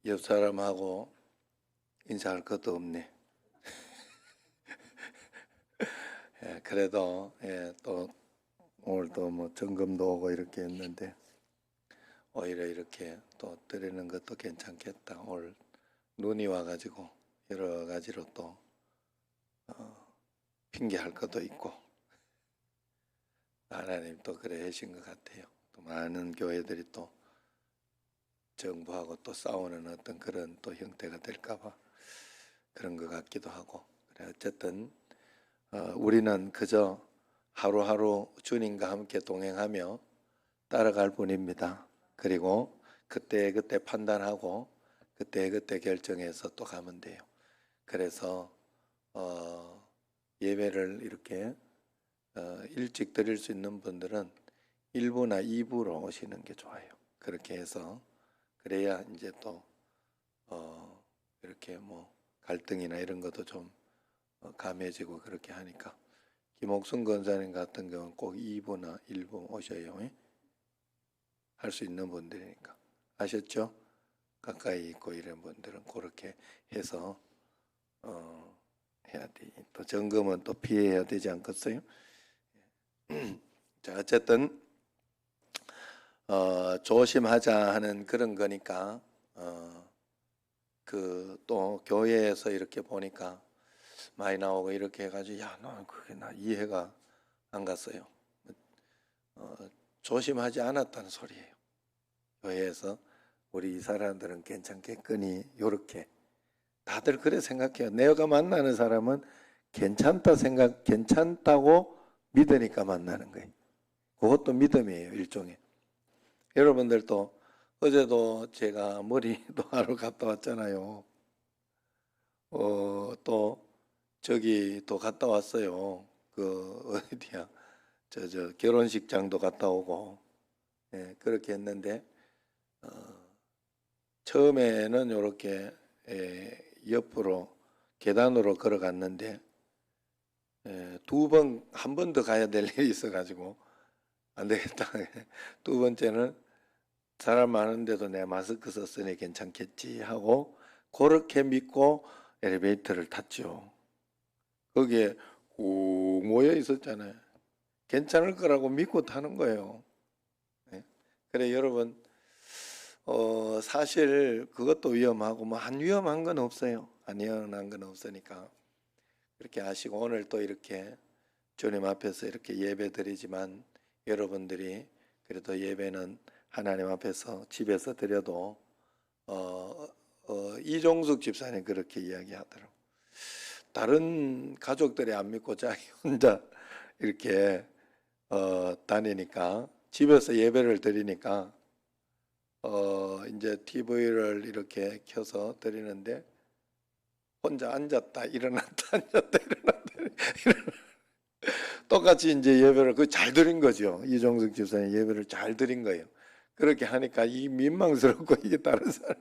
옆 사람하고 인사할 것도 없네. 예, 그래도 또 오늘도 뭐 점검도 오고 이렇게 했는데 오히려 이렇게 또 드리는 것도 괜찮겠다. 오늘 눈이 와가지고 여러 가지로 또 핑계할 것도 있고 하나님 또 그래 하신 것 같아요. 또 많은 교회들이 또 정부하고 또 싸우는 어떤 그런 또 형태가 될까봐 그런 것 같기도 하고. 그래 어쨌든 우리는 그저 하루하루 주님과 함께 동행하며 따라갈 뿐입니다. 그리고 그때 판단하고 그때 결정해서 또 가면 돼요. 그래서 예배를 이렇게 일찍 드릴 수 있는 분들은 1부나 2부로 오시는 게 좋아요. 그렇게 해서 그래야 이제 또 이렇게 뭐 갈등이나 이런 것도 좀 감해지고 그렇게 하니까 김옥순 권사님 같은 경우는 꼭 2부나 1부 오셔요. 할 수 있는 분들이니까. 아셨죠? 가까이 있고 이런 분들은 그렇게 해서 해야 돼. 또 점검은 또 피해야 되지 않겠어요? 자, 어쨌든 조심하자 하는 그런 거니까 그 또 교회에서 이렇게 보니까 많이 나오고 이렇게 해가지고 나 그게 나 이해가 안 갔어요. 조심하지 않았다는 소리예요. 교회에서 우리 이 사람들은 괜찮겠거니 요렇게 다들 그래 생각해요. 내가 만나는 사람은 괜찮다고 믿으니까 만나는 거예요. 그것도 믿음이에요, 일종의. 여러분들도 어제도 제가 머리도 하러 갔다 왔잖아요. 또 저기 또 갔다 왔어요. 그 어디야? 저 결혼식장도 갔다 오고, 그렇게 했는데 처음에는 이렇게 옆으로 계단으로 걸어갔는데 한 번 더 가야 될 일이 있어가지고 안 되겠다. 두 번째는 사람 많은데도 내 마스크 썼으니 괜찮겠지 하고 그렇게 믿고 엘리베이터를 탔죠. 거기에 꾹 모여 있었잖아요. 괜찮을 거라고 믿고 타는 거예요. 그래 여러분 사실 그것도 위험하고 뭐 안 위험한 건 없어요. 안 위험한 건 없으니까 그렇게 하시고 오늘 또 이렇게 주님 앞에서 이렇게 예배 드리지만 여러분들이 그래도 예배는 하나님 앞에서 집에서 드려도 이종숙 집사님 그렇게 이야기하더라고. 다른 가족들이 안 믿고 자기 혼자 이렇게 다니니까 집에서 예배를 드리니까 이제 TV를 이렇게 켜서 드리는데 혼자 앉았다 일어났다 앉았다 일어났다 똑같이 이제 예배를 그 잘 드린 거죠. 이종석 집사님 예배를 잘 드린 거예요. 그렇게 하니까 이 민망스럽고 이게 다른 사람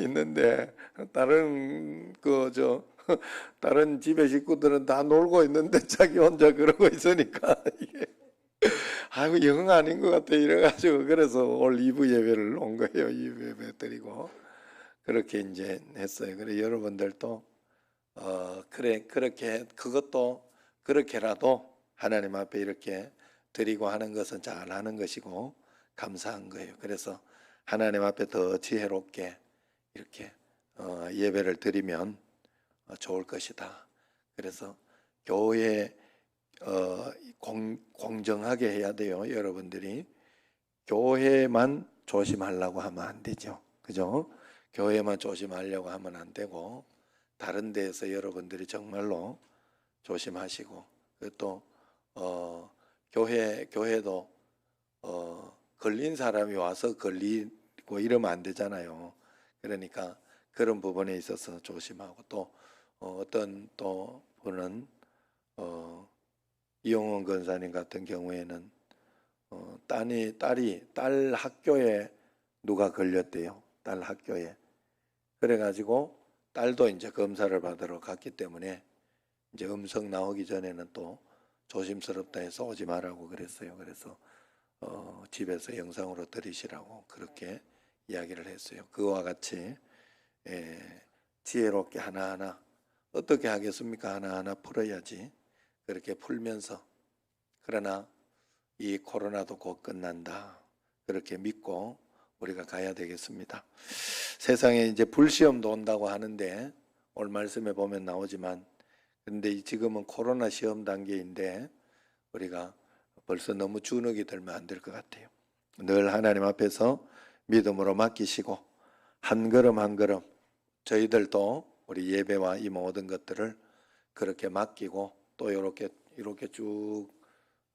있는데 다른 다른 집의 식구들은 다 놀고 있는데 자기 혼자 그러고 있으니까 이게 아이고 영 아닌 것 같아 이래가지고 그래서 올 2부 예배를 온 거예요. 2부 예배 드리고 그렇게 이제 했어요. 그래 여러분들도 그래 그렇게 그것도 그렇게라도 하나님 앞에 이렇게 드리고 하는 것은 잘하는 것이고 감사한 거예요. 그래서 하나님 앞에 더 지혜롭게 이렇게 예배를 드리면 좋을 것이다. 그래서 교회 공정하게 해야 돼요. 여러분들이 교회만 조심하려고 하면 안 되죠. 그죠? 교회만 조심하려고 하면 안 되고 다른 데에서 여러분들이 정말로 조심하시고 또 교회도 걸린 사람이 와서 걸리고 이러면 안 되잖아요. 그러니까 그런 부분에 있어서 조심하고 또 어떤 또 분은 이용원 권사님 같은 경우에는 딸 학교에 누가 걸렸대요. 딸 학교에. 그래가지고 딸도 이제 검사를 받으러 갔기 때문에 이제 음성 나오기 전에는 또 조심스럽다 해서 오지 말라고 그랬어요. 그래서 집에서 영상으로 들으시라고 그렇게 이야기를 했어요. 그와 같이 지혜롭게 하나하나 어떻게 하겠습니까? 하나하나 풀어야지. 그렇게 풀면서 그러나 이 코로나도 곧 끝난다. 그렇게 믿고 우리가 가야 되겠습니다. 세상에 이제 불시험도 온다고 하는데 오늘 말씀에 보면 나오지만 근데 지금은 코로나 시험 단계인데 우리가 벌써 너무 주눅이 들면 안 될 것 같아요. 늘 하나님 앞에서 믿음으로 맡기시고 한 걸음 한 걸음 저희들도 우리 예배와 이 모든 것들을 그렇게 맡기고 또 이렇게 쭉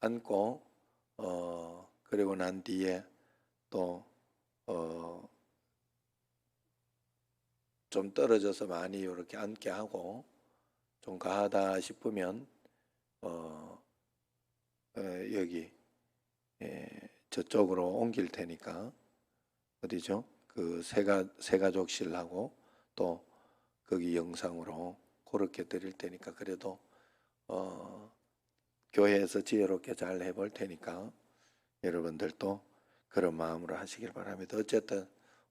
앉고 그리고 난 뒤에 또 좀 떨어져서 많이 이렇게 앉게 하고 좀 가하다 싶으면 여기 저쪽으로 옮길 테니까 어디죠? 그 세가족실하고 또 거기 영상으로 그렇게 드릴 테니까 그래도 교회에서 지혜롭게 잘 해볼 테니까 여러분들도 그런 마음으로 하시길 바랍니다. 어쨌든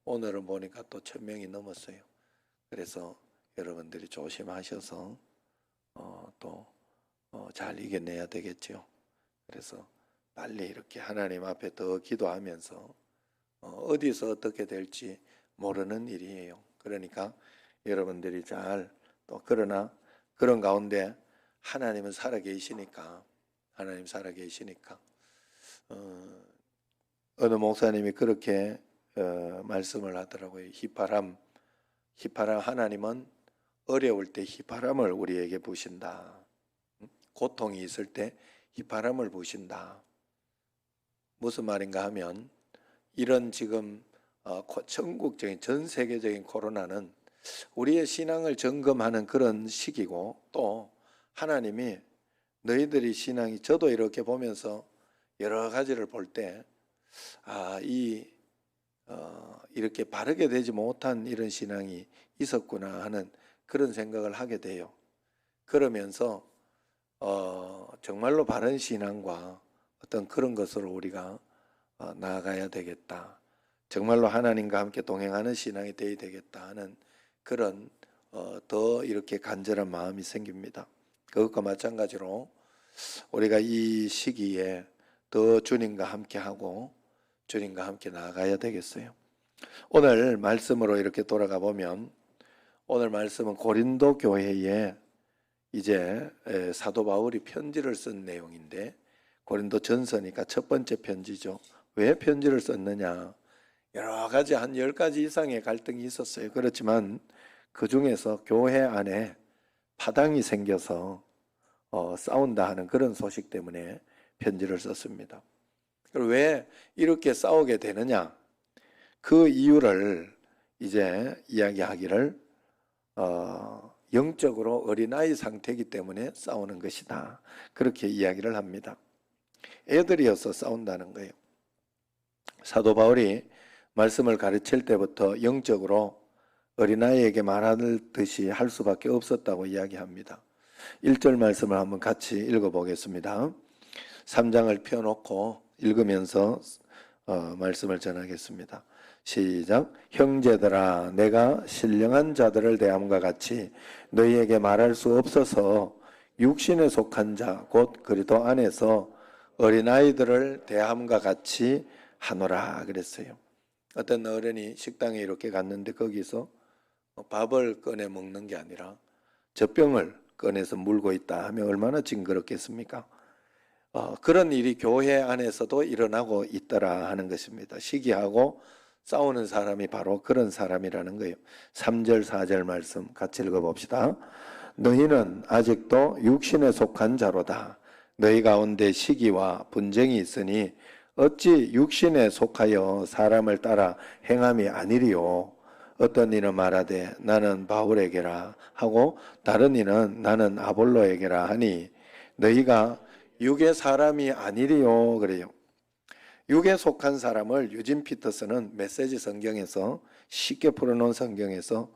오늘은 보니까 또 1000명이 넘었어요. 그래서 여러분들이 조심하셔서 또 잘 이겨내야 되겠죠. 그래서 빨리 이렇게 하나님 앞에 더 기도하면서 어디서 어떻게 될지 모르는 일이에요. 그러니까 여러분들이 잘 또 그러나 그런 가운데 하나님은 살아계시니까 하나님 살아계시니까 어느 목사님이 그렇게 말씀을 하더라고요. 휘파람 하나님은 어려울 때 휘파람을 우리에게 부신다. 고통이 있을 때 휘파람을 부신다. 무슨 말인가 하면 이런 지금 전국적인 전 세계적인 코로나는 우리의 신앙을 점검하는 그런 시기고 또 하나님이 너희들이 신앙이 저도 이렇게 보면서 여러 가지를 볼 때 이렇게 바르게 되지 못한 이런 신앙이 있었구나 하는 그런 생각을 하게 돼요. 그러면서 정말로 바른 신앙과 어떤 그런 것으로 우리가 나아가야 되겠다. 정말로 하나님과 함께 동행하는 신앙이 되어야 되겠다 하는 그런 더 이렇게 간절한 마음이 생깁니다. 그것과 마찬가지로 우리가 이 시기에 더 주님과 함께하고 주님과 함께 나아가야 되겠어요. 오늘 말씀으로 이렇게 돌아가 보면 오늘 말씀은 고린도 교회에 이제 사도 바울이 편지를 쓴 내용인데 고린도 전서니까 첫 번째 편지죠. 왜 편지를 썼느냐? 여러 가지 한 10가지 이상의 갈등이 있었어요. 그렇지만 그 중에서 교회 안에 파당이 생겨서 싸운다 하는 그런 소식 때문에 편지를 썼습니다. 왜 이렇게 싸우게 되느냐? 그 이유를 이제 이야기하기를 영적으로 어린아이 상태이기 때문에 싸우는 것이다. 그렇게 이야기를 합니다. 애들이어서 싸운다는 거예요. 사도 바울이 말씀을 가르칠 때부터 영적으로 어린아이에게 말하듯이 할 수밖에 없었다고 이야기합니다. 1절 말씀을 한번 같이 읽어보겠습니다. 3장을 펴놓고 읽으면서 말씀을 전하겠습니다. 시작. 형제들아 내가 신령한 자들을 대함과 같이 너희에게 말할 수 없어서 육신에 속한 자 곧 그리스도 안에서 어린아이들을 대함과 같이 하노라 그랬어요. 어떤 어른이 식당에 이렇게 갔는데 거기서 밥을 꺼내 먹는 게 아니라 젖병을 꺼내서 물고 있다 하면 얼마나 징그럽겠습니까? 그런 일이 교회 안에서도 일어나고 있더라 하는 것입니다. 시기하고 싸우는 사람이 바로 그런 사람이라는 거예요. 3절 4절 말씀 같이 읽어봅시다. 너희는 아직도 육신에 속한 자로다. 너희 가운데 시기와 분쟁이 있으니 어찌 육신에 속하여 사람을 따라 행함이 아니리요. 어떤 이는 말하되 나는 바울에게라 하고 다른 이는 나는 아볼로에게라 하니 너희가 육의 사람이 아니리요 그래요. 육에 속한 사람을 유진 피터스는 메시지 성경에서 쉽게 풀어놓은 성경에서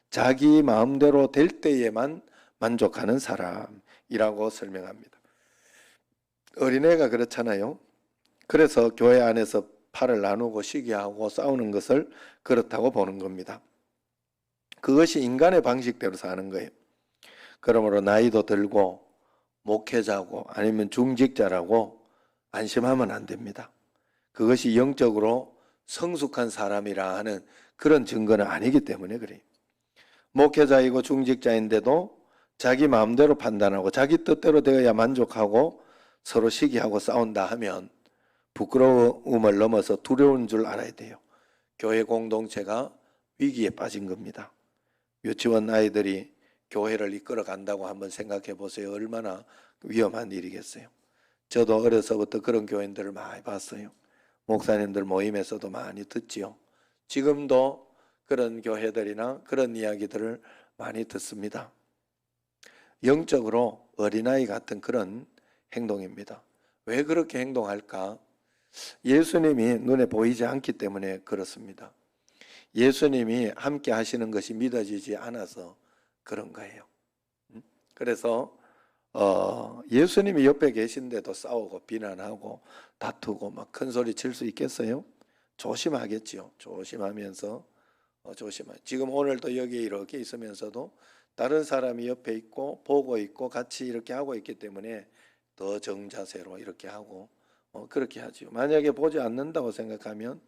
자기 마음대로 될 때에만 만족하는 사람이라고 설명합니다. 어린애가 그렇잖아요. 그래서 교회 안에서 팔을 나누고 시기하고 싸우는 것을 그렇다고 보는 겁니다. 그것이 인간의 방식대로 사는 거예요. 그러므로 나이도 들고 목회자고 아니면 중직자라고 안심하면 안 됩니다. 그것이 영적으로 성숙한 사람이라 하는 그런 증거는 아니기 때문에 그래요. 목회자이고 중직자인데도 자기 마음대로 판단하고 자기 뜻대로 되어야 만족하고 서로 시기하고 싸운다 하면 부끄러움을 넘어서 두려운 줄 알아야 돼요. 교회 공동체가 위기에 빠진 겁니다. 유치원 아이들이 교회를 이끌어 간다고 한번 생각해 보세요. 얼마나 위험한 일이겠어요. 저도 어려서부터 그런 교인들을 많이 봤어요. 목사님들 모임에서도 많이 듣지요. 지금도 그런 교회들이나 그런 이야기들을 많이 듣습니다. 영적으로 어린아이 같은 그런 행동입니다. 왜 그렇게 행동할까? 예수님이 눈에 보이지 않기 때문에 그렇습니다. 예수님이 함께 하시는 것이 믿어지지 않아서 그런 거예요. 그래서 예수님이 옆에 계신데도 싸우고 비난하고 다투고 막 큰 소리 칠 수 있겠어요? 조심하겠지요. 조심하면서 지금 오늘도 여기 이렇게 있으면서도 다른 사람이 옆에 있고 보고 있고 같이 이렇게 하고 있기 때문에 더 정자세로 이렇게 하고 그렇게 하죠. 만약에 보지 않는다고 생각하면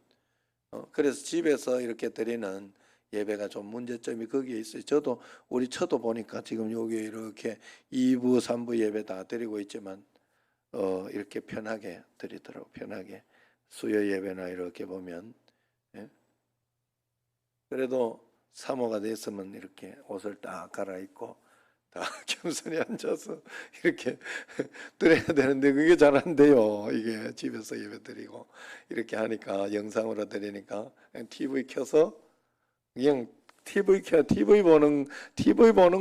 그래서 집에서 이렇게 드리는 예배가 좀 문제점이 거기에 있어요. 저도 우리 처도 보니까 지금 여기 이렇게 2부, 3부 예배 다 드리고 있지만 이렇게 편하게 드리더라고요. 편하게 수요 예배나 이렇게 보면 예? 그래도 사모가 됐으면 이렇게 옷을 딱 갈아입고 다 겸손히 앉아서 이렇게 드려야 되는데 그게 잘 안 돼요. 이게 집에서 예배 드리고 이렇게 하니까 영상으로 드리니까 그냥 TV 켜서 그냥 TV 보는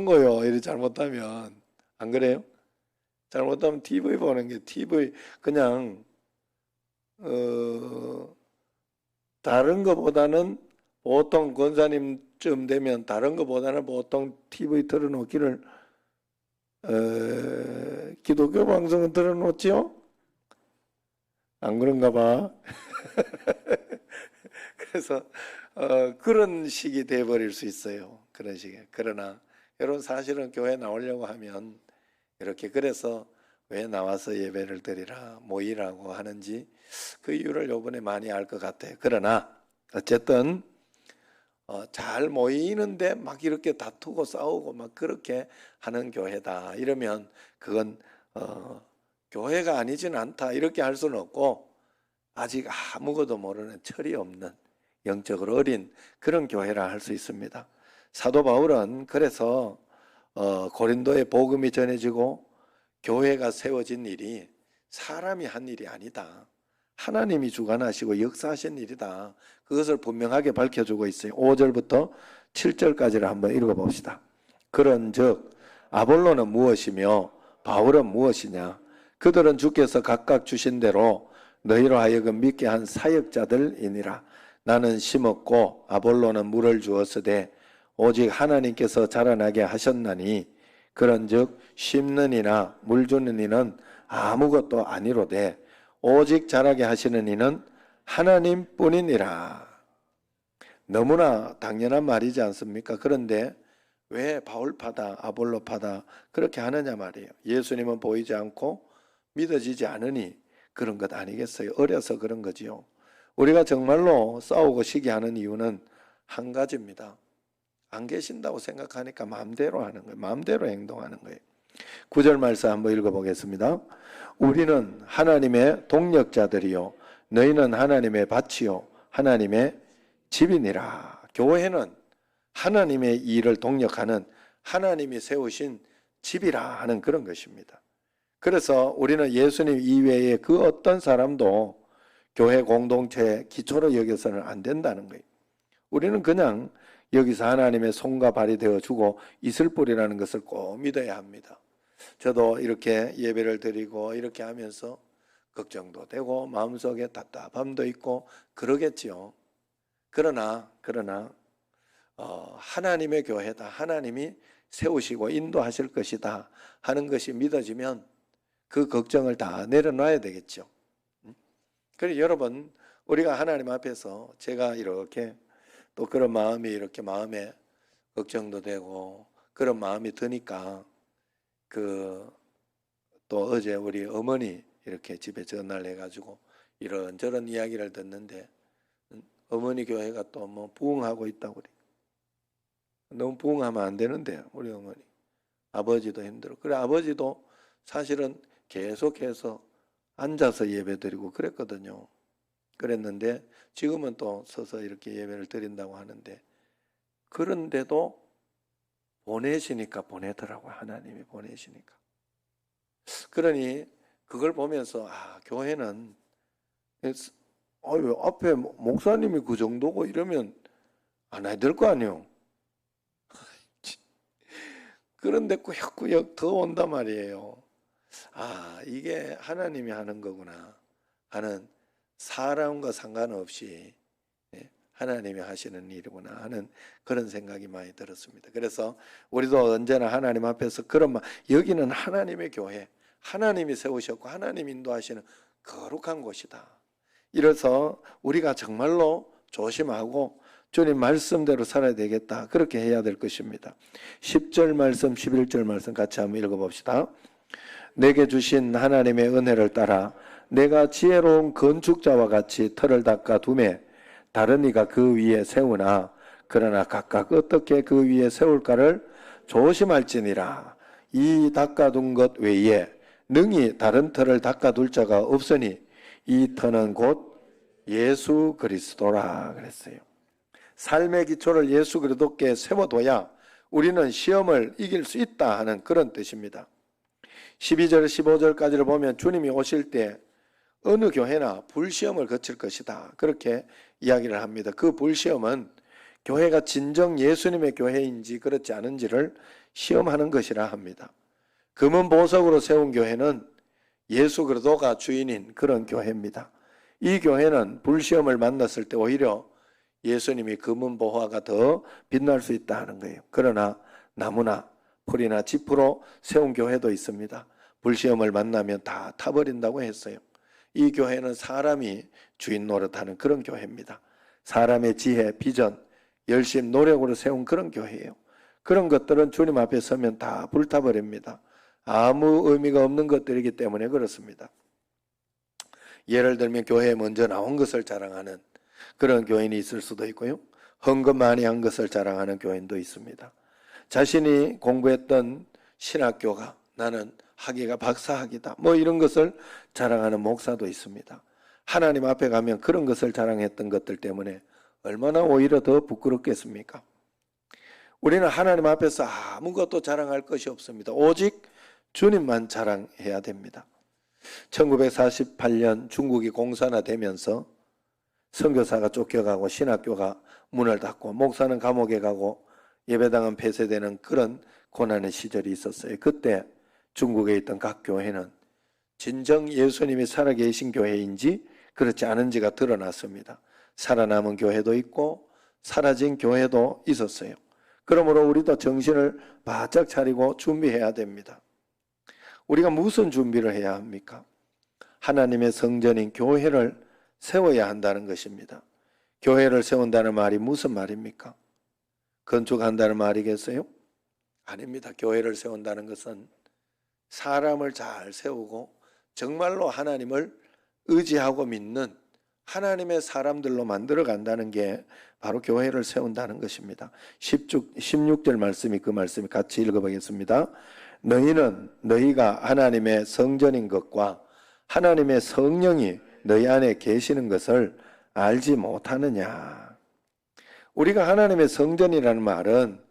거요. 이렇게 잘못하면 안 그래요? 잘못하면 TV 보는 게 TV 그냥 다른 거보다는 보통 권사님쯤 되면 다른 거보다는 보통 TV 틀어놓기를 기독교 방송은 틀어놓지요? 안 그런가 봐. 그래서 그런 식이 돼버릴 수 있어요. 그런 식이. 그러나 여러분 사실은 교회 나오려고 하면 이렇게 그래서 왜 나와서 예배를 드리라 모이라고 하는지 그 이유를 요번에 많이 알 것 같아요. 그러나 어쨌든 잘 모이는데 막 이렇게 다투고 싸우고 막 그렇게 하는 교회다 이러면 그건 교회가 아니지는 않다 이렇게 할 수는 없고 아직 아무것도 모르는 철이 없는 영적으로 어린 그런 교회라 할 수 있습니다. 사도 바울은 그래서 고린도에 복음이 전해지고 교회가 세워진 일이 사람이 한 일이 아니다. 하나님이 주관하시고 역사하신 일이다. 그것을 분명하게 밝혀주고 있어요. 5절부터 7절까지를 한번 읽어봅시다. 그런즉 아볼로는 무엇이며 바울은 무엇이냐? 그들은 주께서 각각 주신 대로 너희로 하여금 믿게 한 사역자들이니라. 나는 심었고 아볼로는 물을 주었으되 오직 하나님께서 자라나게 하셨나니 그런즉 심는 이나 물 주는 이는 아무것도 아니로되 오직 자라게 하시는 이는 하나님뿐이니라. 너무나 당연한 말이지 않습니까? 그런데 왜 바울파다 아볼로파다 그렇게 하느냐 말이에요. 예수님은 보이지 않고 믿어지지 않으니 그런 것 아니겠어요? 어려서 그런 거지요. 우리가 정말로 싸우고 시기하는 이유는 한 가지입니다. 안 계신다고 생각하니까 마음대로 하는 거예요. 마음대로 행동하는 거예요. 9절 말씀 한번 읽어보겠습니다. 우리는 하나님의 동력자들이요 너희는 하나님의 밭이요 하나님의 집이니라. 교회는 하나님의 일을 동력하는 하나님이 세우신 집이라 하는 그런 것입니다. 그래서 우리는 예수님 이외에 그 어떤 사람도 교회 공동체의 기초로 여겨서는 안 된다는 거예요. 우리는 그냥 여기서 하나님의 손과 발이 되어주고 있을 뿐이라는 것을 꼭 믿어야 합니다. 저도 이렇게 예배를 드리고 이렇게 하면서 걱정도 되고 마음속에 답답함도 있고 그러겠지요. 그러나 하나님의 교회다. 하나님이 세우시고 인도하실 것이다 하는 것이 믿어지면 그 걱정을 다 내려놔야 되겠죠. 그래서 여러분 우리가 하나님 앞에서 제가 이렇게 또 그런 마음이 이렇게 마음에 걱정도 되고 그런 마음이 드니까 또 어제 우리 어머니 이렇게 집에 전화를 해가지고 이런저런 이야기를 듣는데 어머니 교회가 또 뭐 부흥하고 있다고 그래. 너무 부흥하면 안 되는데 우리 어머니. 아버지도 힘들어. 그래 아버지도 사실은 계속해서 앉아서 예배드리고 그랬거든요. 그랬는데 지금은 또 서서 이렇게 예배를 드린다고 하는데 그런데도 보내시니까 보내더라고요. 하나님이 보내시니까. 그러니 그걸 보면서 교회는 앞에 목사님이 그 정도고 이러면 안 해야 될 거 아니에요. 그런데 꾸역꾸역 더 온단 말이에요. 이게 하나님이 하는 거구나 하는, 사람과 상관없이 하나님이 하시는 일이구나 하는 그런 생각이 많이 들었습니다. 그래서 우리도 언제나 하나님 앞에서 여기는 하나님의 교회, 하나님이 세우셨고 하나님 인도하시는 거룩한 곳이다. 이래서 우리가 정말로 조심하고 주님 말씀대로 살아야 되겠다. 그렇게 해야 될 것입니다. 10절 말씀 11절 말씀 같이 한번 읽어봅시다. 내게 주신 하나님의 은혜를 따라 내가 지혜로운 건축자와 같이 터를 닦아 두매 다른 이가 그 위에 세우나 그러나 각각 어떻게 그 위에 세울까를 조심할지니라. 이 닦아둔 것 외에 능히 다른 터를 닦아둘 자가 없으니 이 터는 곧 예수 그리스도라 그랬어요. 삶의 기초를 예수 그리스도께 세워둬야 우리는 시험을 이길 수 있다 하는 그런 뜻입니다. 12절 15절까지를 보면 주님이 오실 때 어느 교회나 불시험을 거칠 것이다 그렇게 이야기를 합니다. 그 불시험은 교회가 진정 예수님의 교회인지 그렇지 않은지를 시험하는 것이라 합니다. 금은 보석으로 세운 교회는 예수 그리스도가 주인인 그런 교회입니다. 이 교회는 불시험을 만났을 때 오히려 예수님이 금은 보화가 더 빛날 수 있다 하는 거예요. 그러나 나무나 풀이나 지프로 세운 교회도 있습니다. 불시험을 만나면 다 타버린다고 했어요. 이 교회는 사람이 주인 노릇하는 그런 교회입니다. 사람의 지혜, 비전, 열심, 노력으로 세운 그런 교회예요. 그런 것들은 주님 앞에 서면 다 불타버립니다. 아무 의미가 없는 것들이기 때문에 그렇습니다. 예를 들면 교회에 먼저 나온 것을 자랑하는 그런 교인이 있을 수도 있고요. 헌금 많이 한 것을 자랑하는 교인도 있습니다. 자신이 공부했던 신학교가 나는 학위가 박사학위다 뭐 이런 것을 자랑하는 목사도 있습니다. 하나님 앞에 가면 그런 것을 자랑했던 것들 때문에 얼마나 오히려 더 부끄럽겠습니까? 우리는 하나님 앞에서 아무것도 자랑할 것이 없습니다. 오직 주님만 자랑해야 됩니다. 1948년 중국이 공산화되면서 선교사가 쫓겨가고 신학교가 문을 닫고 목사는 감옥에 가고 예배당은 폐쇄되는 그런 고난의 시절이 있었어요. 그때 중국에 있던 각 교회는 진정 예수님이 살아계신 교회인지 그렇지 않은지가 드러났습니다. 살아남은 교회도 있고 사라진 교회도 있었어요. 그러므로 우리도 정신을 바짝 차리고 준비해야 됩니다. 우리가 무슨 준비를 해야 합니까? 하나님의 성전인 교회를 세워야 한다는 것입니다. 교회를 세운다는 말이 무슨 말입니까? 건축한다는 말이겠어요? 아닙니다. 교회를 세운다는 것은 사람을 잘 세우고 정말로 하나님을 의지하고 믿는 하나님의 사람들로 만들어 간다는 게 바로 교회를 세운다는 것입니다. 16절 말씀이 그 말씀이 같이 읽어보겠습니다. 너희는 너희가 하나님의 성전인 것과 하나님의 성령이 너희 안에 계시는 것을 알지 못하느냐. 우리가 하나님의 성전이라는 말은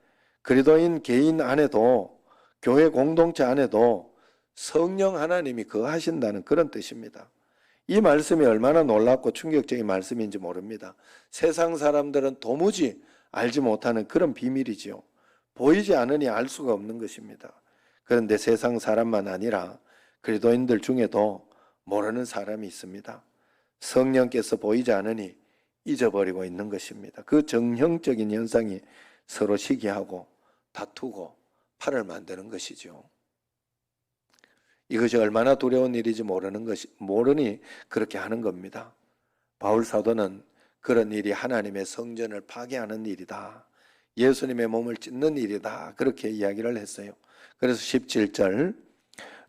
그리스도인 개인 안에도 교회 공동체 안에도 성령 하나님이 거하신다는 그런 뜻입니다. 이 말씀이 얼마나 놀랍고 충격적인 말씀인지 모릅니다. 세상 사람들은 도무지 알지 못하는 그런 비밀이지요. 보이지 않으니 알 수가 없는 것입니다. 그런데 세상 사람만 아니라 그리스도인들 중에도 모르는 사람이 있습니다. 성령께서 보이지 않으니 잊어버리고 있는 것입니다. 그 정형적인 현상이 서로 시기하고 다투고 팔을 만드는 것이죠. 이것이 얼마나 두려운 일인지 모르니 그렇게 하는 겁니다. 바울 사도는 그런 일이 하나님의 성전을 파괴하는 일이다 예수님의 몸을 찢는 일이다. 그렇게 이야기를 했어요. 그래서 17절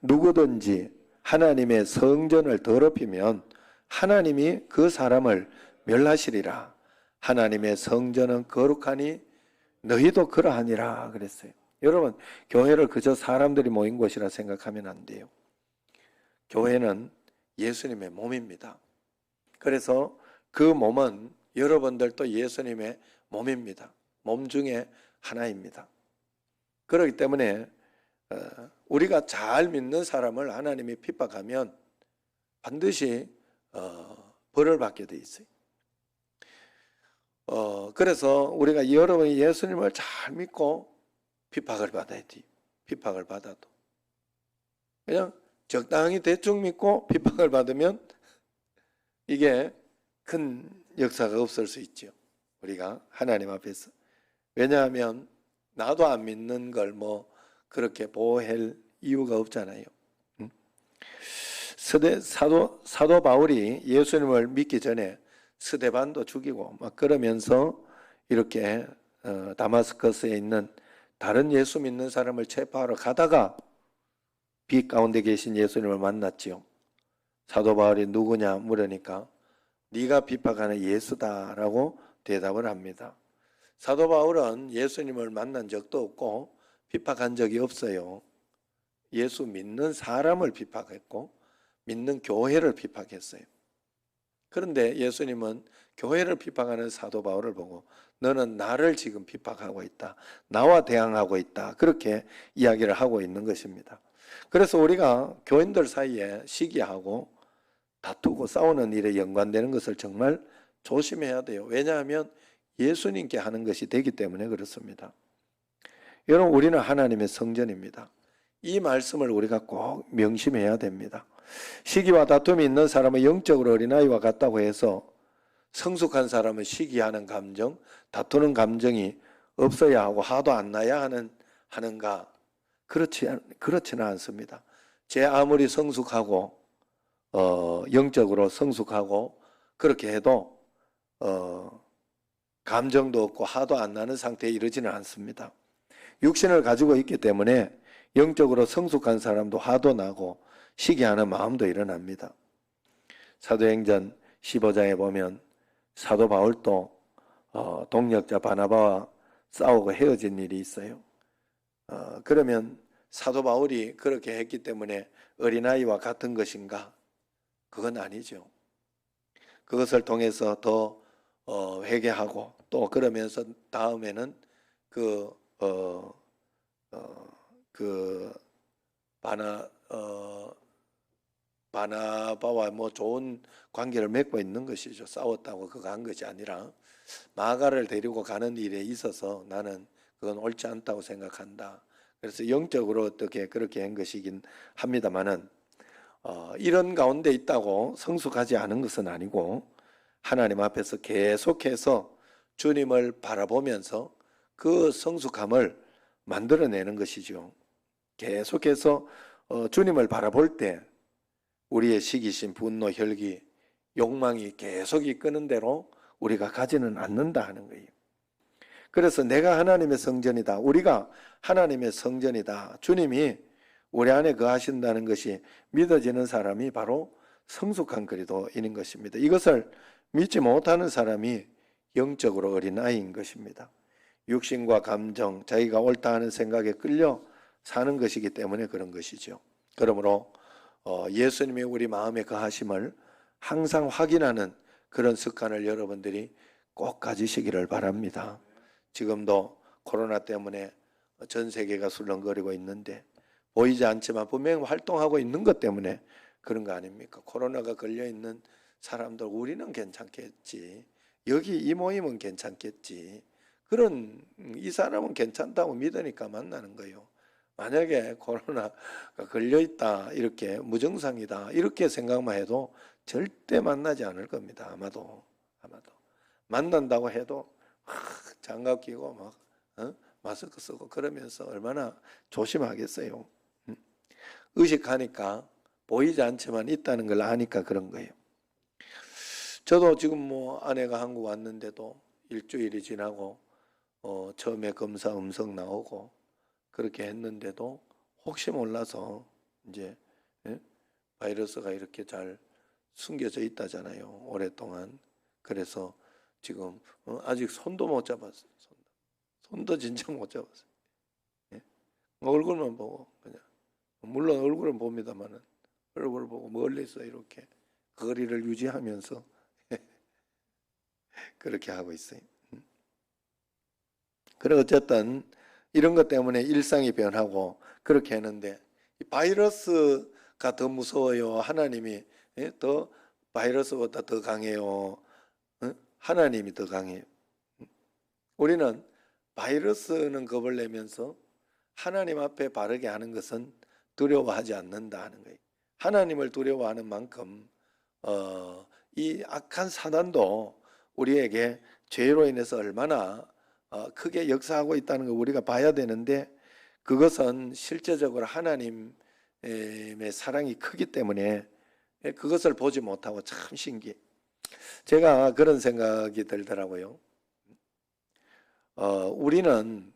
누구든지 하나님의 성전을 더럽히면 하나님이 그 사람을 멸하시리라. 하나님의 성전은 거룩하니 너희도 그러하니라 그랬어요. 여러분, 교회를 그저 사람들이 모인 곳이라 생각하면 안 돼요. 교회는 예수님의 몸입니다. 그래서 그 몸은 여러분들도 예수님의 몸입니다. 몸 중에 하나입니다. 그렇기 때문에 우리가 잘 믿는 사람을 하나님이 핍박하면 반드시 벌을 받게 돼 있어요. 그래서 우리가 여러분이 예수님을 잘 믿고 핍박을 받아야 돼요. 핍박을 받아도 그냥 적당히 대충 믿고 핍박을 받으면 이게 큰 역사가 없을 수 있죠. 우리가 하나님 앞에서. 왜냐하면 나도 안 믿는 걸 뭐 그렇게 보호할 이유가 없잖아요. 사도 바울이 예수님을 믿기 전에 스데반도 죽이고 막 그러면서 이렇게 다마스커스에 있는 다른 예수 믿는 사람을 체포하러 가다가 빛 가운데 계신 예수님을 만났지요. 사도 바울이 누구냐 물으니까 네가 핍박하는 예수다라고 대답을 합니다. 사도 바울은 예수님을 만난 적도 없고 핍박한 적이 없어요. 예수 믿는 사람을 핍박했고 믿는 교회를 핍박했어요. 그런데 예수님은 교회를 핍박하는 사도 바울을 보고 너는 나를 지금 핍박하고 있다. 나와 대항하고 있다. 그렇게 이야기를 하고 있는 것입니다. 그래서 우리가 교인들 사이에 시기하고 다투고 싸우는 일에 연관되는 것을 정말 조심해야 돼요. 왜냐하면 예수님께 하는 것이 되기 때문에 그렇습니다. 여러분, 우리는 하나님의 성전입니다. 이 말씀을 우리가 꼭 명심해야 됩니다. 시기와 다툼이 있는 사람은 영적으로 어린아이와 같다고 해서 성숙한 사람은 시기하는 감정, 다투는 감정이 없어야 하고 화도 안 나야 하는가? 그렇지는 않습니다. 제 아무리 성숙하고 영적으로 성숙하고 그렇게 해도 감정도 없고 화도 안 나는 상태에 이르지는 않습니다. 육신을 가지고 있기 때문에 영적으로 성숙한 사람도 화도 나고 시기하는 마음도 일어납니다. 사도행전 15장에 보면 사도 바울도 동역자 바나바와 싸우고 헤어진 일이 있어요. 그러면 사도 바울이 그렇게 했기 때문에 어린아이와 같은 것인가? 그건 아니죠. 그것을 통해서 더 회개하고 또 그러면서 다음에는 바나바와 뭐 좋은 관계를 맺고 있는 것이죠. 싸웠다고 그거 한 것이 아니라 마가를 데리고 가는 일에 있어서 나는 그건 옳지 않다고 생각한다. 그래서 영적으로 어떻게 그렇게 한 것이긴 합니다만은 이런 가운데 있다고 성숙하지 않은 것은 아니고 하나님 앞에서 계속해서 주님을 바라보면서 그 성숙함을 만들어내는 것이죠. 계속해서 주님을 바라볼 때 우리의 시기심, 분노, 혈기, 욕망이 계속 이끄는 대로 우리가 가지는 않는다 하는 거예요. 그래서 내가 하나님의 성전이다. 우리가 하나님의 성전이다. 주님이 우리 안에 거하신다는 것이 믿어지는 사람이 바로 성숙한 그리스도인인 것입니다. 이것을 믿지 못하는 사람이 영적으로 어린 아이인 것입니다. 육신과 감정, 자기가 옳다 하는 생각에 끌려 사는 것이기 때문에 그런 것이죠. 그러므로 예수님이 우리 마음에 거하심을 항상 확인하는 그런 습관을 여러분들이 꼭 가지시기를 바랍니다. 지금도 코로나 때문에 전 세계가 술렁거리고 있는데 보이지 않지만 분명히 활동하고 있는 것 때문에 그런 거 아닙니까? 코로나가 걸려있는 사람들 우리는 괜찮겠지. 여기 이 모임은 괜찮겠지. 그런 이 사람은 괜찮다고 믿으니까 만나는 거예요. 만약에 코로나가 걸려있다, 이렇게 무증상이다 이렇게 생각만 해도 절대 만나지 않을 겁니다. 아마도 만난다고 해도 장갑 끼고 막 마스크 쓰고 그러면서 얼마나 조심하겠어요. 의식하니까 보이지 않지만 있다는 걸 아니까 그런 거예요. 저도 지금 뭐 아내가 한국 왔는데도 일주일이 지나고 처음에 검사 음성 나오고 그렇게 했는데도 혹시 몰라서 이제 예? 바이러스가 이렇게 잘 숨겨져 있다잖아요. 오랫동안. 그래서 지금 아직 손도 못 잡았어요. 손도 진짜 못 잡았어요. 예? 얼굴만 보고 그냥 물론 얼굴은 봅니다만은 얼굴을 보고 멀리서 이렇게 거리를 유지하면서 그렇게 하고 있어요. 그래 어쨌든 이런 것 때문에 일상이 변하고 그렇게 하는데 이 바이러스가 더 무서워요. 하나님이 더 바이러스보다 더 강해요. 하나님이 더 강해요. 우리는 바이러스는 겁을 내면서 하나님 앞에 바르게 하는 것은 두려워하지 않는다 하는 거예요. 하나님을 두려워하는 만큼 이 악한 사단도 우리에게 죄로 인해서 얼마나 크게 역사하고 있다는 걸 우리가 봐야 되는데 그것은 실제적으로 하나님의 사랑이 크기 때문에 그것을 보지 못하고 참 신기해. 제가 그런 생각이 들더라고요. 우리는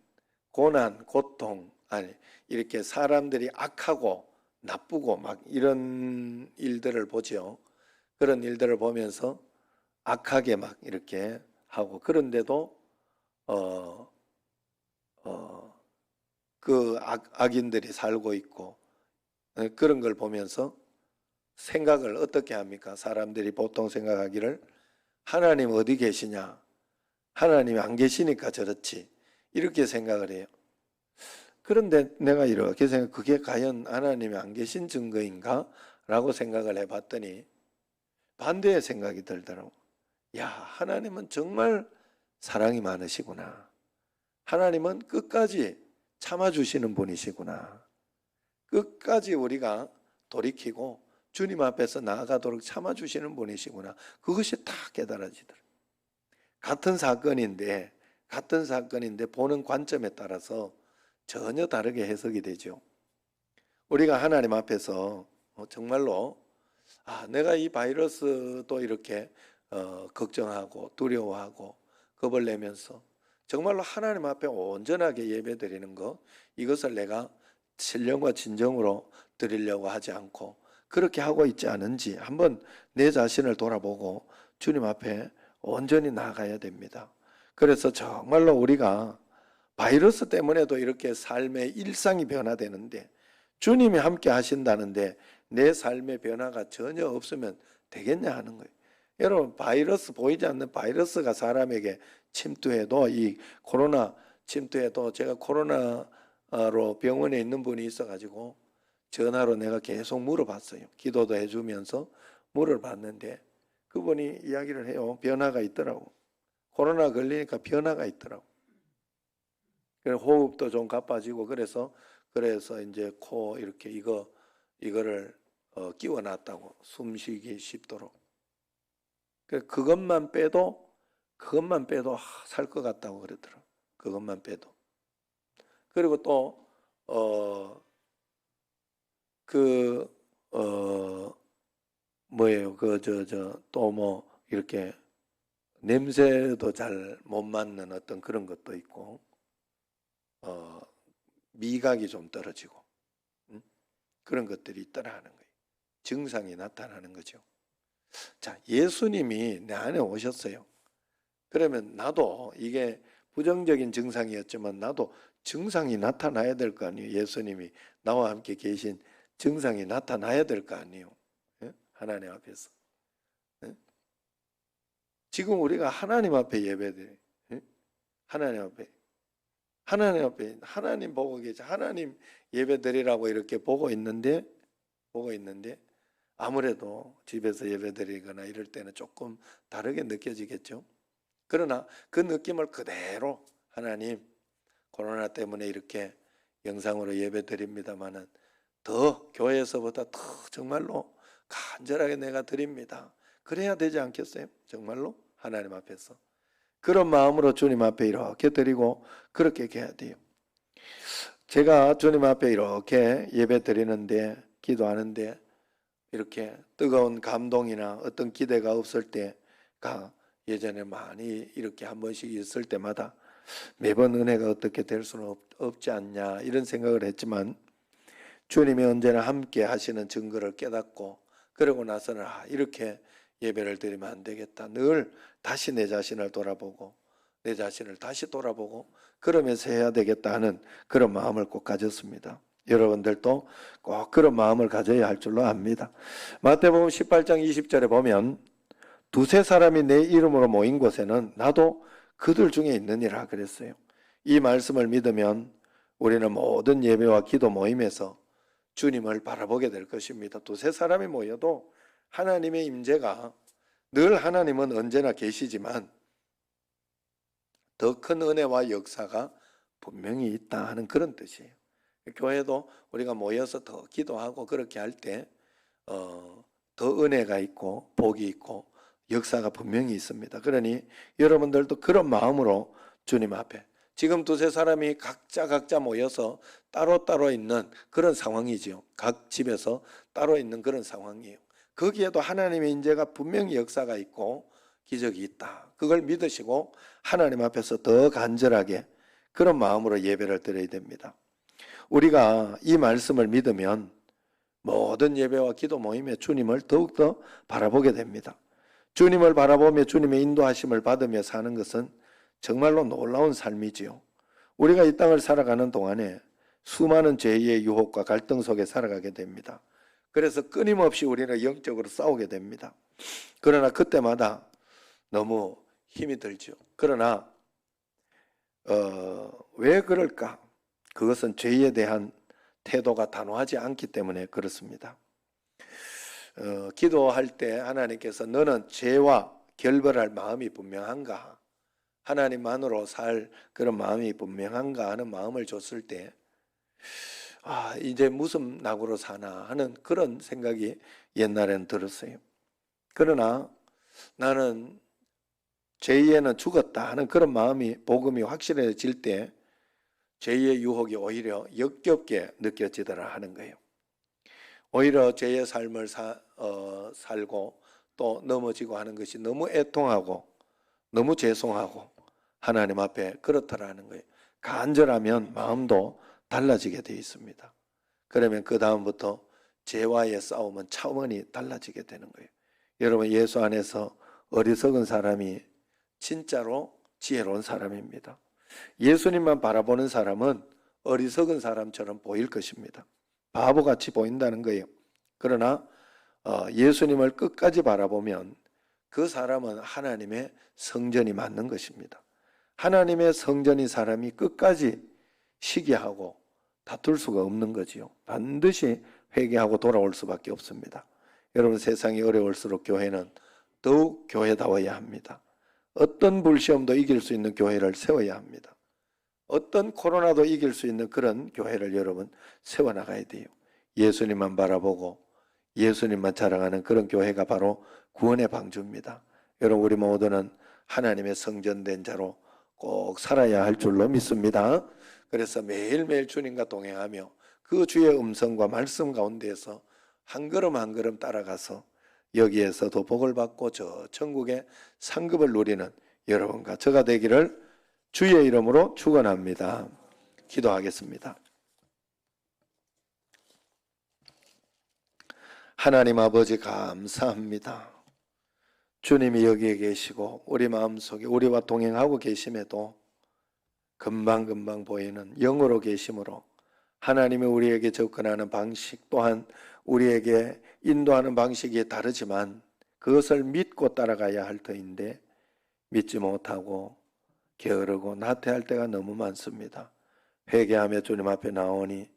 고난, 고통, 아니 이렇게 사람들이 악하고 나쁘고 막 이런 일들을 보죠. 그런 일들을 보면서 악하게 막 이렇게 하고 그런데도 그 악인들이 살고 있고 그런 걸 보면서 생각을 어떻게 합니까? 사람들이 보통 생각하기를 하나님 어디 계시냐? 하나님이 안 계시니까 저렇지. 이렇게 생각을 해요. 그런데 내가 이렇게 생각, 그게 과연 하나님이 안 계신 증거인가? 라고 생각을 해봤더니 반대의 생각이 들더라고. 야, 하나님은 정말 사랑이 많으시구나. 하나님은 끝까지 참아주시는 분이시구나. 끝까지 우리가 돌이키고 주님 앞에서 나아가도록 참아주시는 분이시구나. 그것이 다 깨달아지더라고요. 같은 사건인데 보는 관점에 따라서 전혀 다르게 해석이 되죠. 우리가 하나님 앞에서 정말로 내가 이 바이러스도 이렇게 걱정하고 두려워하고 겁을 내면서 정말로 하나님 앞에 온전하게 예배드리는 것, 이것을 내가 신령과 진정으로 드리려고 하지 않고 그렇게 하고 있지 않은지 한번 내 자신을 돌아보고 주님 앞에 온전히 나아가야 됩니다. 그래서 정말로 우리가 바이러스 때문에도 이렇게 삶의 일상이 변화되는데 주님이 함께 하신다는데 내 삶의 변화가 전혀 없으면 되겠냐 하는 거예요. 여러분, 바이러스, 보이지 않는 바이러스가 사람에게 침투해도, 이 코로나 침투해도, 제가 코로나로 병원에 있는 분이 있어가지고 전화로 내가 계속 물어봤어요. 기도도 해주면서 물어봤는데 그분이 이야기를 해요. 변화가 있더라고. 코로나 걸리니까 변화가 있더라고. 호흡도 좀 가빠지고 그래서 이제 코 이렇게 이거를 끼워놨다고, 숨쉬기 쉽도록. 그것만 빼도 살 것 같다고 그러더라고. 그것만 빼도. 그리고 또 뭐예요? 또 뭐 이렇게 냄새도 잘 못 맡는 어떤 그런 것도 있고, 미각이 좀 떨어지고, 그런 것들이 있더라 하는 거예요. 증상이 나타나는 거죠. 자, 예수님이 내 안에 오셨어요. 그러면 나도 이게 부정적인 증상이었지만 나도 증상이 나타나야 될 거 아니에요. 예수님이 나와 함께 계신 증상이 나타나야 될 거 아니에요. 하나님 앞에서. 지금 우리가 하나님 앞에 예배드려요. 하나님 앞에 하나님 보고 계시, 하나님 예배드리라고 이렇게 보고 있는데 아무래도 집에서 예배드리거나 이럴 때는 조금 다르게 느껴지겠죠. 그러나 그 느낌을 그대로 하나님, 코로나 때문에 이렇게 영상으로 예배드립니다마는 더 교회에서보다 더 정말로 간절하게 내가 드립니다. 그래야 되지 않겠어요? 정말로 하나님 앞에서 그런 마음으로 주님 앞에 이렇게 드리고 그렇게 해야 돼요. 제가 주님 앞에 이렇게 예배 드리는데, 기도하는데 이렇게 뜨거운 감동이나 어떤 기대가 없을 때가 예전에 많이 이렇게 한 번씩 있을 때마다 매번 은혜가 어떻게 될 수는 없지 않냐 이런 생각을 했지만 주님이 언제나 함께 하시는 증거를 깨닫고 그러고 나서는 이렇게 예배를 드리면 안 되겠다. 늘 다시 내 자신을 돌아보고 내 자신을 다시 돌아보고 그러면서 해야 되겠다 하는 그런 마음을 꼭 가졌습니다. 여러분들도 꼭 그런 마음을 가져야 할 줄로 압니다. 마태복음 18장 20절에 보면 두세 사람이 내 이름으로 모인 곳에는 나도 그들 중에 있느니라 그랬어요. 이 말씀을 믿으면 우리는 모든 예배와 기도 모임에서 주님을 바라보게 될 것입니다. 두세 사람이 모여도 하나님의 임재가 늘 하나님은 언제나 계시지만 더 큰 은혜와 역사가 분명히 있다 하는 그런 뜻이에요. 교회도 우리가 모여서 더 기도하고 그렇게 할 때 더 은혜가 있고 복이 있고 역사가 분명히 있습니다. 그러니 여러분들도 그런 마음으로 주님 앞에 지금 두세 사람이 각자 모여서 따로따로 있는 그런 상황이지요. 각 집에서 따로 있는 그런 상황이에요. 거기에도 하나님의 인재가 분명히 역사가 있고 기적이 있다. 그걸 믿으시고 하나님 앞에서 더 간절하게 그런 마음으로 예배를 드려야 됩니다. 우리가 이 말씀을 믿으면 모든 예배와 기도 모임에 주님을 더욱더 바라보게 됩니다. 주님을 바라보며 주님의 인도하심을 받으며 사는 것은 정말로 놀라운 삶이지요. 우리가 이 땅을 살아가는 동안에 수많은 죄의 유혹과 갈등 속에 살아가게 됩니다. 그래서 끊임없이 우리는 영적으로 싸우게 됩니다. 그러나 그때마다 너무 힘이 들죠. 그러나 왜 그럴까? 그것은 죄에 대한 태도가 단호하지 않기 때문에 그렇습니다. 기도할 때 하나님께서 너는 죄와 결별할 마음이 분명한가? 하나님만으로 살 그런 마음이 분명한가 하는 마음을 줬을 때 이제 무슨 낙으로 사나 하는 그런 생각이 옛날에는 들었어요. 그러나 나는 죄에는 죽었다 하는 그런 마음이 복음이 확실해질 때 죄의 유혹이 오히려 역겹게 느껴지더라 하는 거예요. 오히려 죄의 삶을 살고 또 넘어지고 하는 것이 너무 애통하고 너무 죄송하고 하나님 앞에 그렇더라는 거예요. 간절하면 마음도 달라지게 되어 있습니다. 그러면 그 다음부터 죄와의 싸움은 차원이 달라지게 되는 거예요. 여러분 예수 안에서 어리석은 사람이 진짜로 지혜로운 사람입니다. 예수님만 바라보는 사람은 어리석은 사람처럼 보일 것입니다. 바보같이 보인다는 거예요. 그러나 예수님을 끝까지 바라보면 그 사람은 하나님의 성전이 맞는 것입니다. 하나님의 성전인 사람이 끝까지 시기하고 다툴 수가 없는 거지요. 반드시 회개하고 돌아올 수밖에 없습니다. 여러분 세상이 어려울수록 교회는 더욱 교회다워야 합니다. 어떤 불시험도 이길 수 있는 교회를 세워야 합니다. 어떤 코로나도 이길 수 있는 그런 교회를 여러분 세워나가야 돼요. 예수님만 바라보고 예수님만 자랑하는 그런 교회가 바로 구원의 방주입니다. 여러분 우리 모두는 하나님의 성전된 자로 꼭 살아야 할 줄로 믿습니다. 그래서 매일매일 주님과 동행하며 그 주의 음성과 말씀 가운데에서 한 걸음 한 걸음 따라가서 여기에서도 복을 받고 저 천국의 상급을 누리는 여러분과 저가 되기를 주의 이름으로 축원합니다. 기도하겠습니다. 하나님 아버지 감사합니다. 주님이 여기에 계시고 우리 마음속에 우리와 동행하고 계심에도 금방금방 보이는 영으로 계심으로 하나님이 우리에게 접근하는 방식 또한 우리에게 인도하는 방식이 다르지만 그것을 믿고 따라가야 할 터인데 믿지 못하고 게으르고 나태할 때가 너무 많습니다. 회개하며 주님 앞에 나오니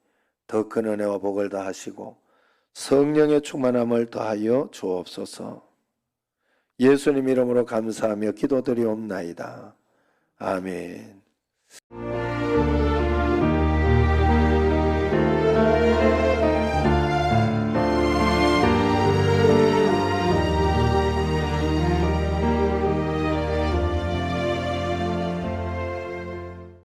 더 큰 은혜와 복을 다하시고 성령의 충만함을 더하여 주옵소서. 예수님 이름으로 감사하며 기도드리옵나이다. 아멘.